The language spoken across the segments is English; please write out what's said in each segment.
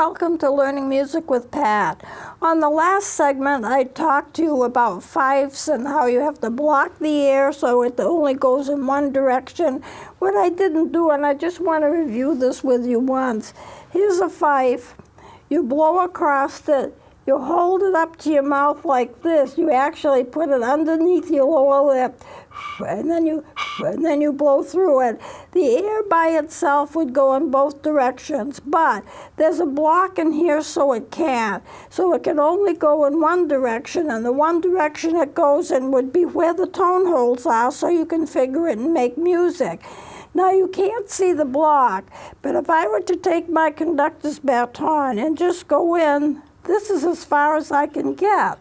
welcome to Learning Music with Pat. On the last segment, I talked to you about fifes and how you have to block the air so it only goes in one direction. What I didn't do, and I just want to review this with you once. Here's a fife. You blow across it. You hold it up to your mouth like this. You actually put it underneath your lower lip, and then you blow through it. The air by itself would go in both directions, but there's a block in here so it can't. So it can only go in one direction, and the one direction it goes in would be where the tone holes are, so you can figure it and make music. Now, you can't see the block, but if I were to take my conductor's baton and just go in, this is as far as I can get.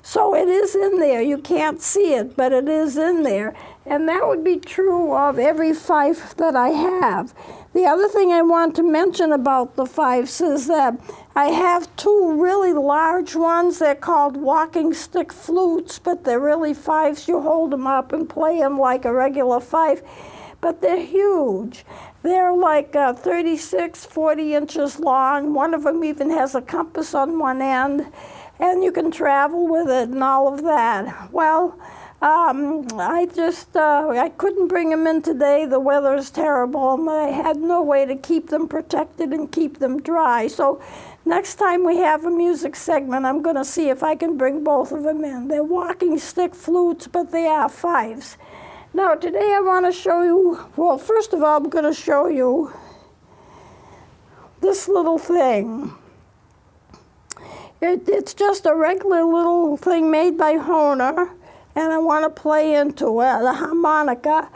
So it is in there. You can't see it, but it is in there. And that would be true of every fife that I have. The other thing I want to mention about the fifes is that I have two really large ones. They're called walking stick flutes, but they're really fifes. You hold them up and play them like a regular fife, but they're huge. They're like 36, 40 inches long. One of them even has a compass on one end, and you can travel with it and all of that. Well, I couldn't bring them in today. The weather is terrible, and I had no way to keep them protected and keep them dry. So next time we have a music segment, I'm going to see if I can bring both of them in. They're walking stick flutes, but they are fifes. Now, today I want to show you, well, first of all, I'm going to show you this little thing. It's just a regular little thing made by Hohner, and I want to play into it, the harmonica.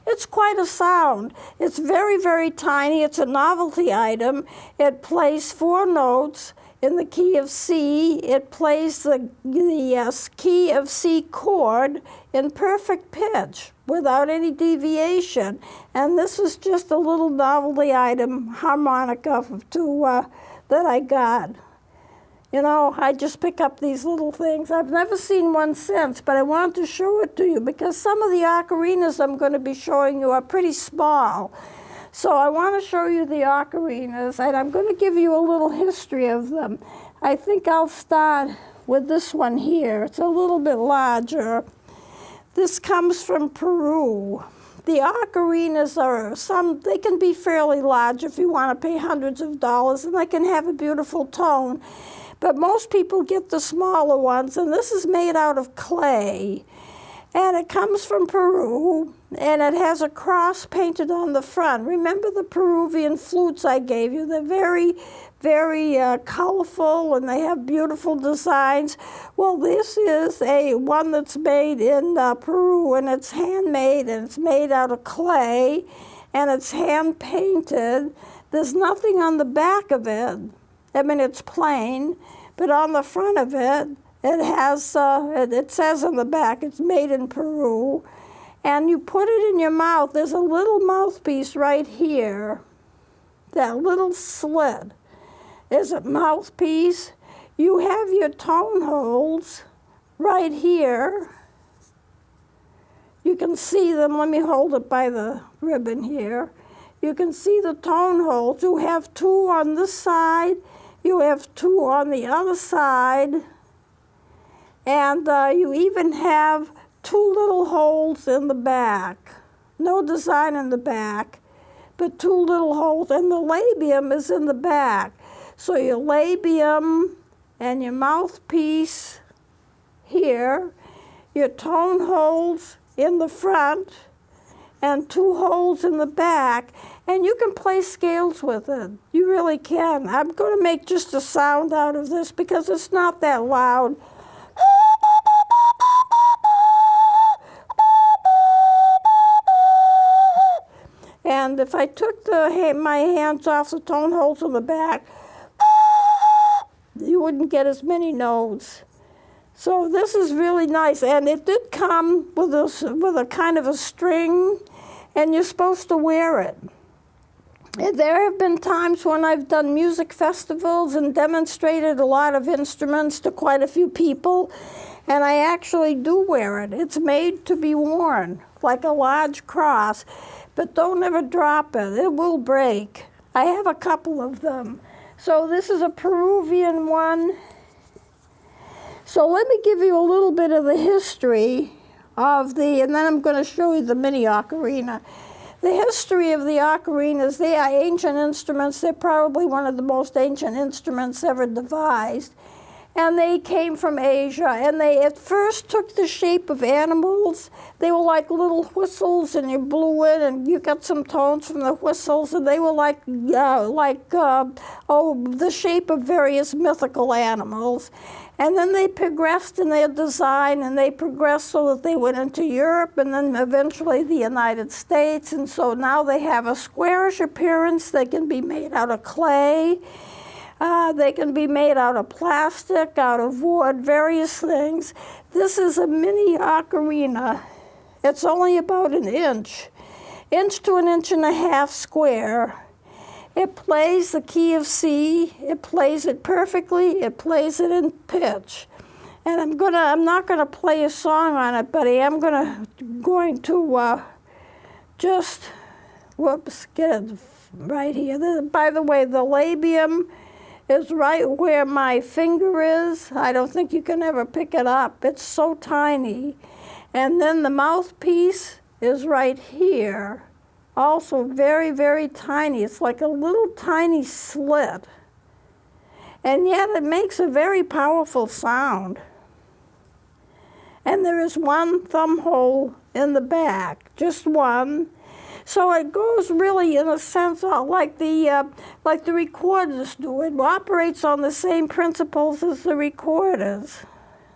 It's quite a sound. It's very, very tiny. It's a novelty item. It plays 4 notes. In the key of C, it plays the key of C chord in perfect pitch without any deviation. And this is just a little novelty item harmonica that I got. You know, I just pick up these little things. I've never seen one since, but I want to show it to you because some of the ocarinas I'm going to be showing you are pretty small. So I want to show you the ocarinas, and I'm going to give you a little history of them. I think I'll start with this one here. It's a little bit larger. This comes from Peru. The ocarinas they can be fairly large if you want to pay hundreds of dollars, and they can have a beautiful tone. But most people get the smaller ones, and this is made out of clay. And it comes from Peru, and it has a cross painted on the front. Remember the Peruvian flutes I gave you? They're very, very colorful, and they have beautiful designs. Well, this is one that's made in Peru, and it's handmade, and it's made out of clay, and it's hand-painted. There's nothing on the back of it. I mean, it's plain, but on the front of it, it has, it says on the back, it's made in Peru. And you put it in your mouth. There's a little mouthpiece right here. That little slit is a mouthpiece. You have your tone holes right here. You can see them. Let me hold it by the ribbon here. You can see the tone holes. You have 2 on this side. You have 2 on the other side. And you even have 2 little holes in the back. No design in the back, but 2 little holes. And the labium is in the back. So your labium and your mouthpiece here, your tone holes in the front, and 2 holes in the back. And you can play scales with it. You really can. I'm going to make just a sound out of this because it's not that loud. And if I took my hands off the tone holes in the back, you wouldn't get as many notes. So this is really nice. And it did come with a kind of a string, and you're supposed to wear it. And there have been times when I've done music festivals and demonstrated a lot of instruments to quite a few people, and I actually do wear it. It's made to be worn. like a large cross, but don't ever drop it. It will break. I have a couple of them. So this is a Peruvian one. So let me give you a little bit of the history of and then I'm going to show you the mini ocarina. The history of the ocarinas, they are ancient instruments. They're probably one of the most ancient instruments ever devised. And they came from Asia, and they at first took the shape of animals. They were like little whistles, and you blew it, and you got some tones from the whistles, and they were like the shape of various mythical animals. And then they progressed in their design, and they progressed so that they went into Europe, and then eventually the United States. And so now they have a squarish appearance. They can be made out of clay. They can be made out of plastic, out of wood, various things. This is a mini ocarina. It's only about an inch to an inch and a half square. It plays the key of C. It plays it perfectly. It plays it in pitch. And I'm not gonna play a song on it, but I am going to just, get it right here. By the way, the labium is right where my finger is. I don't think you can ever pick it up. It's so tiny. And then the mouthpiece is right here. Also very, very tiny. It's like a little tiny slit. And yet it makes a very powerful sound. And there is one thumb hole in the back, just one. So it goes really, in a sense, like the recorders do. It operates on the same principles as the recorders.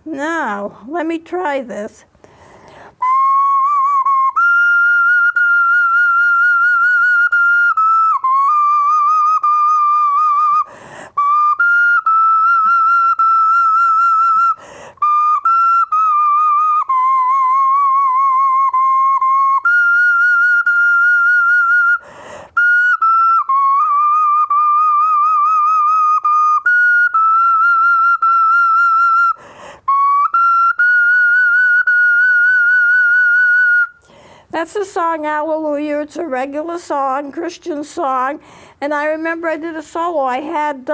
Now, let me try this. That's the song Hallelujah. It's a regular song, Christian song. And I remember I did a solo. I had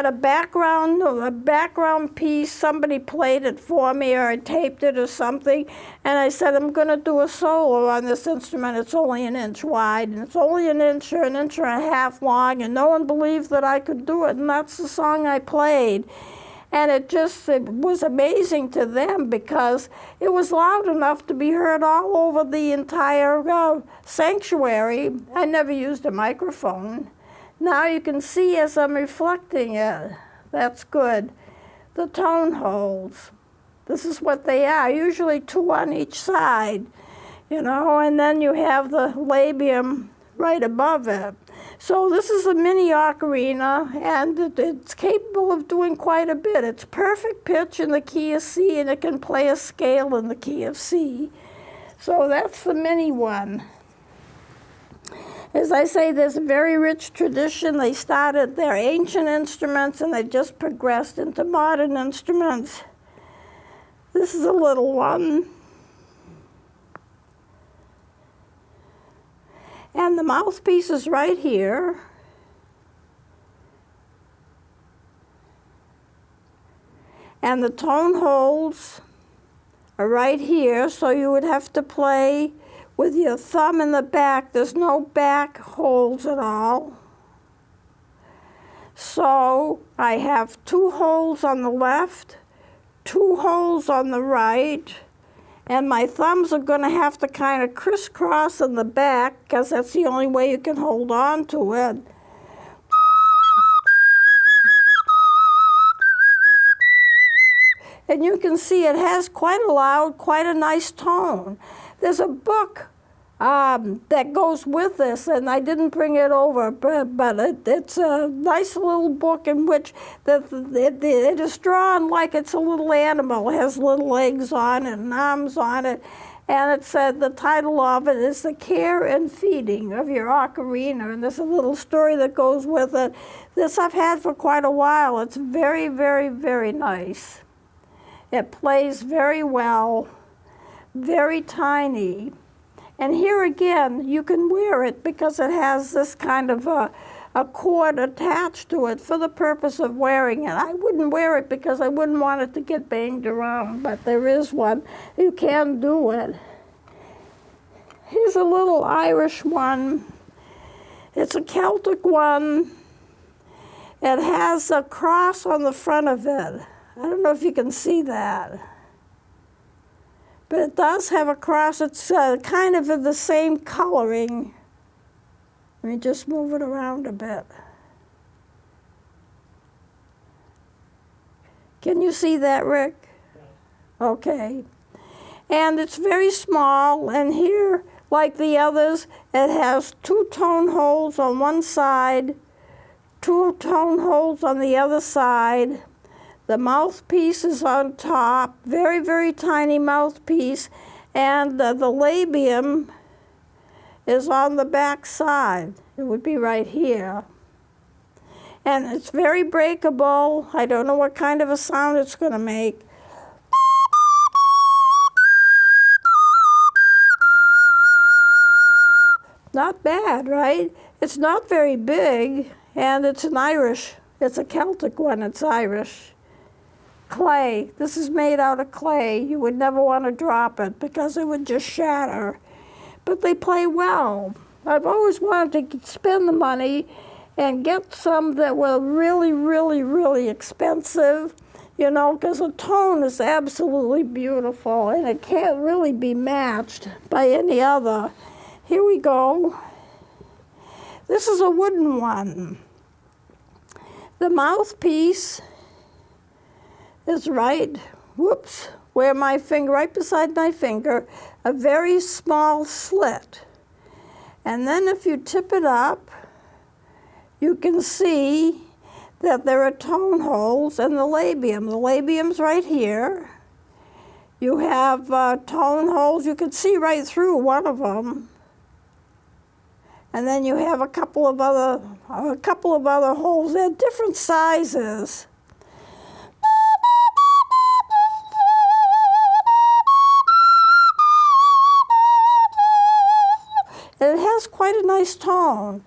a background piece. Somebody played it for me, or I taped it or something. And I said, I'm going to do a solo on this instrument. It's only an inch wide, and it's only an inch and a half long. And no one believed that I could do it. And that's the song I played. And it was amazing to them because it was loud enough to be heard all over the entire sanctuary. I never used a microphone. Now you can see as I'm reflecting it. That's good. The tone holes. This is what they are, usually two on each side, and then you have the labium right above it. So this is a mini ocarina, and it's capable of doing quite a bit. It's perfect pitch in the key of C, and it can play a scale in the key of C. So that's the mini one. As I say, there's a very rich tradition. They started their ancient instruments, and they just progressed into modern instruments. This is a little one. And the mouthpiece is right here. And the tone holes are right here, so you would have to play with your thumb in the back. There's no back holes at all. So I have 2 holes on the left, 2 holes on the right, and my thumbs are going to have to kind of crisscross in the back because that's the only way you can hold on to it. And you can see it has quite a nice tone. There's a book that goes with this, and I didn't bring it over, but it's a nice little book in which it is drawn like it's a little animal. It has little legs on it and arms on it, and it said the title of it is The Care and Feeding of Your Ocarina, and there's a little story that goes with it. This I've had for quite a while. It's very, very, very nice. It plays very well. very tiny. And here again, you can wear it because it has this kind of a cord attached to it for the purpose of wearing it. I wouldn't wear it because I wouldn't want it to get banged around, but there is one. You can do it. Here's a little Irish one. It's a Celtic one. It has a cross on the front of it. I don't know if you can see that. But it does have a cross. It's kind of in the same coloring. Let me just move it around a bit. Can you see that, Rick? Okay. And it's very small, and here, like the others, it has 2 tone holes on one side, 2 tone holes on the other side. The mouthpiece is on top, very, very tiny mouthpiece, and the labium is on the back side. It would be right here. And it's very breakable. I don't know what kind of a sound it's going to make. Not bad, right? It's not very big, and it's an Irish. It's a Celtic one. It's Irish. Clay. This is made out of clay. You would never want to drop it because it would just shatter. But they play well. I've always wanted to spend the money and get some that were really, really, really expensive, you know, because the tone is absolutely beautiful and it can't really be matched by any other. Here we go. This is a wooden one. The mouthpiece is right, whoops, where my finger, right beside my finger, a very small slit. And then if you tip it up, you can see that there are tone holes in the labium. The labium's right here. You have tone holes. You can see right through one of them. And then you have a couple of other holes. They're different sizes. And it has quite a nice tone.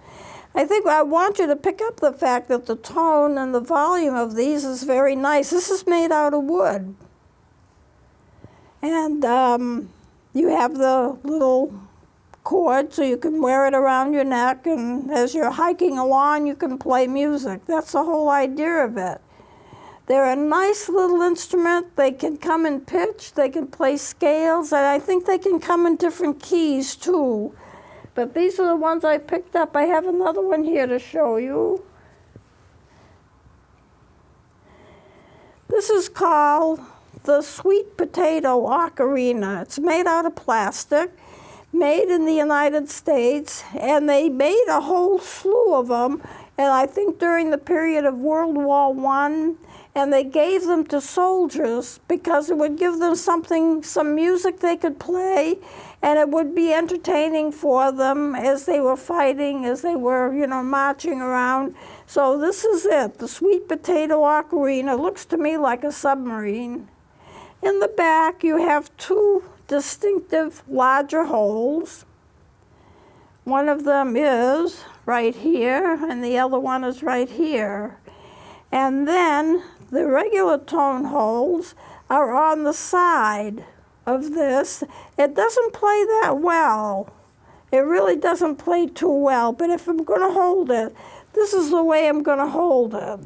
I think I want you to pick up the fact that the tone and the volume of these is very nice. This is made out of wood. And you have the little cord so you can wear it around your neck, and as you're hiking along you can play music. That's the whole idea of it. They're a nice little instrument. They can come in pitch, they can play scales, and I think they can come in different keys too. But these are the ones I picked up. I have another one here to show you. This is called the sweet potato ocarina. It's made out of plastic, made in the United States, and they made a whole slew of them, and I think during the period of World War I, and they gave them to soldiers because it would give them some music they could play, and it would be entertaining for them as they were fighting, as they were, you know, marching around. So this is it, the sweet potato ocarina. It looks to me like a submarine. In the back, you have 2 distinctive larger holes. One of them is right here, and the other one is right here. And then the regular tone holes are on the side of this. It doesn't play that well. It really doesn't play too well, but if I'm going to hold it, this is the way I'm going to hold it.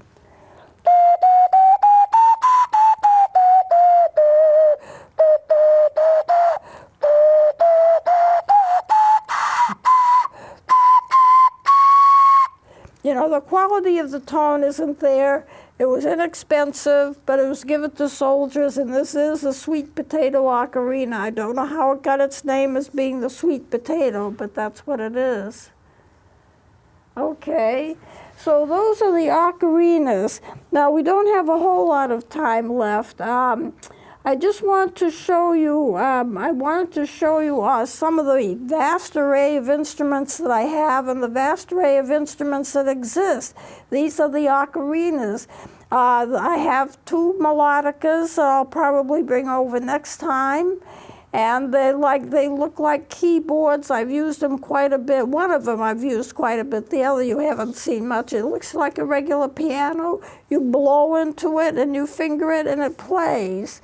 You know, the quality of the tone isn't there. It was inexpensive, but it was given to soldiers, and this is a sweet potato ocarina. I don't know how it got its name as being the sweet potato, but that's what it is. Okay, so those are the ocarinas. Now, we don't have a whole lot of time left. I just want to show you, some of the vast array of instruments that I have and the vast array of instruments that exist. These are the ocarinas. I have 2 melodicas that I'll probably bring over next time. And they look like keyboards. I've used them quite a bit. One of them I've used quite a bit. The other you haven't seen much. It looks like a regular piano. You blow into it and you finger it and it plays.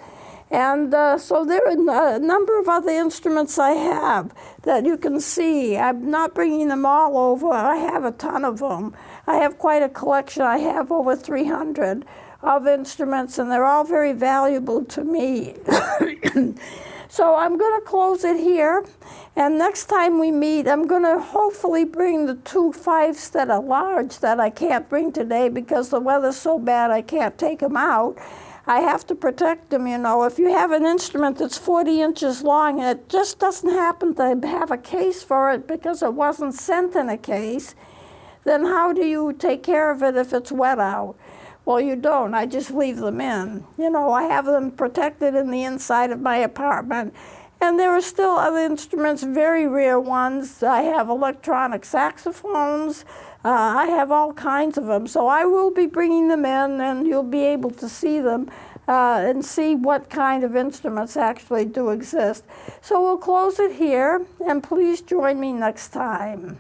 And so there are a number of other instruments I have that you can see. I'm not bringing them all over. I have a ton of them. I have quite a collection. I have over 300 of instruments, and they're all very valuable to me. So I'm going to close it here, and next time we meet, I'm going to hopefully bring the 2 fifes that are large that I can't bring today because the weather's so bad I can't take them out. I have to protect them, you know. If you have an instrument that's 40 inches long and it just doesn't happen to have a case for it because it wasn't sent in a case, then how do you take care of it if it's wet out? Well, you don't. I just leave them in. You know, I have them protected in the inside of my apartment. And there are still other instruments, very rare ones. I have electronic saxophones. I have all kinds of them. So I will be bringing them in, and you'll be able to see them and see what kind of instruments actually do exist. So we'll close it here, and please join me next time.